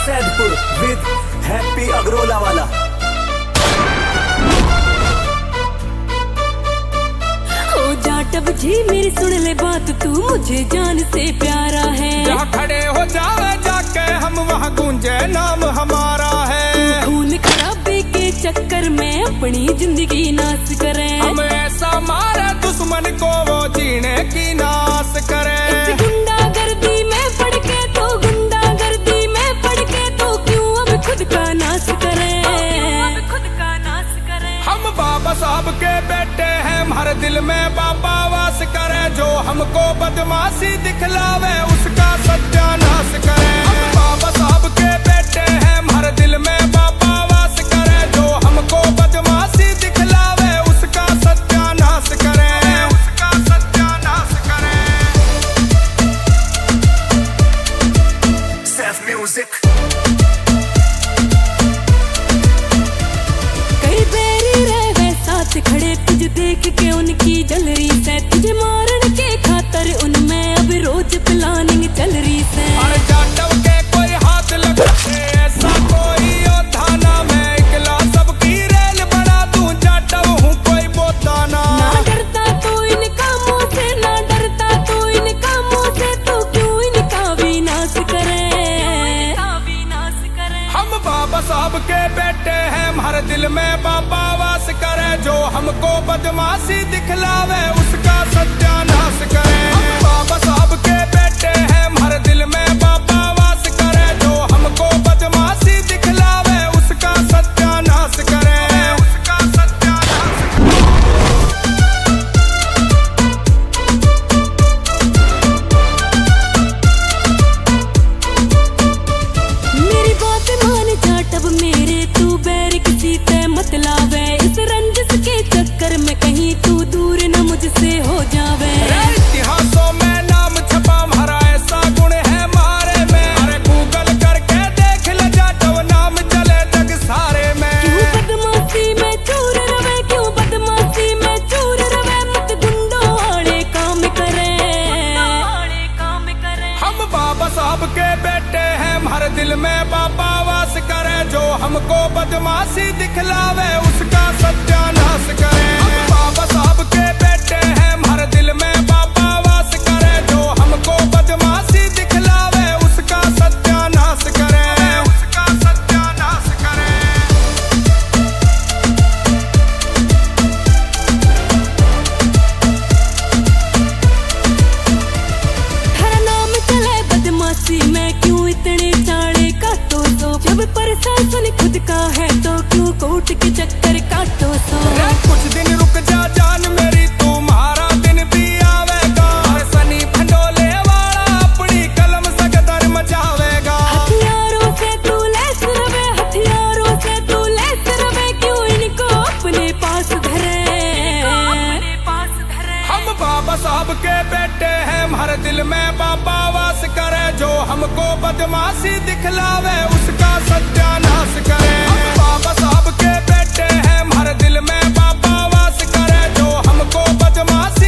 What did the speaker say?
Saidpur with happy अग्रोला वाला। ओ जाटब जी मेरी सुन ले बात, तू मुझे जान से प्यारा है। जा खड़े हो जावे जाके हम वहाँ गूंजे नाम हमारा है। खून खराबे के चक्कर में अपनी जिंदगी नाश करे। हम ऐसा मारे दुश्मन को वो जीने की नाश करे। गुंडागर्दी में पड़ के तो गुंडागर्दी में पड़ के तो क्यों अब खुद का नाश करे। हम बाबा साहब के बेटे हैं, हर दिल में बाबा वास करे। जो हमको बदमाशी दिखलावे उसका सत्यानाश करे। हम बाबा साहब के बेटे हैं, हर दिल में बाबा वास करे। जो हमको बदमाशी दिखलावे उसका सत्यानाश करे, उसका सत्यानाश करे। सैफ म्यूजिक। खड़े तुझे देख के उनकी जल रही है, तुझे मारने के खातर उनमें अब रोज प्लानिंग चल रही है। और जाटव के कोई हाथ लगाते ऐसा कोई योद्धा ना, मैं इकला सबकी रेल बना दूं। जाटव हूँ कोई बोताना। ना डरता तो इन कामों से, ना डरता तो इन कामों से, तो क्यों इनका विनाश करे। हम बाबा साहब के बेटे हैं, हर दिल में बाबा वास करे। जो हमको बदमाशी दिखलावे उसका सत्यानाश करे। हम बाबा साहब के बेटे हैं, हर दिल में बाबा वास करे। जो हमको बदमाशी दिखलावे उसका सत्यानाश करे, उसका सत्यानाश मेरी बात मान जाटब मेरे, तू बैर किसी ते मत लावे। इस रंजिश के चक्कर में कहीं तू दूर न मुझसे हो जावे। इतिहासों में नाम छपा हमारा, ऐसा गुण है मारे में। अरे गूगल करके देख ले जाटव, नाम चले जग सारे में। क्यों बदमाशी में चूर रवे, क्यों बदमाशी में चूर रवे, मत गुंडों वाले काम करे। हम बाबा साहब के बेटे हैं, हर दिल में बाबा वास करे। जो हमको बदमाशी दिखलावे उसका सत्यानाश करे। हम बाबा साहब के बेटे हैं, हर दिल में बाबा वास करे। जो हमको बदमाशी दिखलावे उसका सत्यानाश करे, उसका सत्यानाश करे। हर नाम चले बदमाशी में, क्यों इतने चाड़े काटो सो। जब प्रशासन खुद का है तो क्यों कोर्ट के चक्कर काटो सो। कुछ दिन रुक जा जान मेरी, तुम्हारा दिन भी आवेगा। हर सनी भंडोले वाला अपनी कलम से गदर मचावेगा। हथियारों से तू लैस रवे, हथियारों से तू लैस रवे, क्यों इनको अपने पास धरे। हम बाबा साहब के बेटे हैं, हर दिल में बाबा वास करे। जो हमको बदमाशी दिखलावे उसका सत्यानाश करे। हम बाबा साहब के बेटे हैं, हर दिल में बाबा वास करे। जो हमको बदमाशी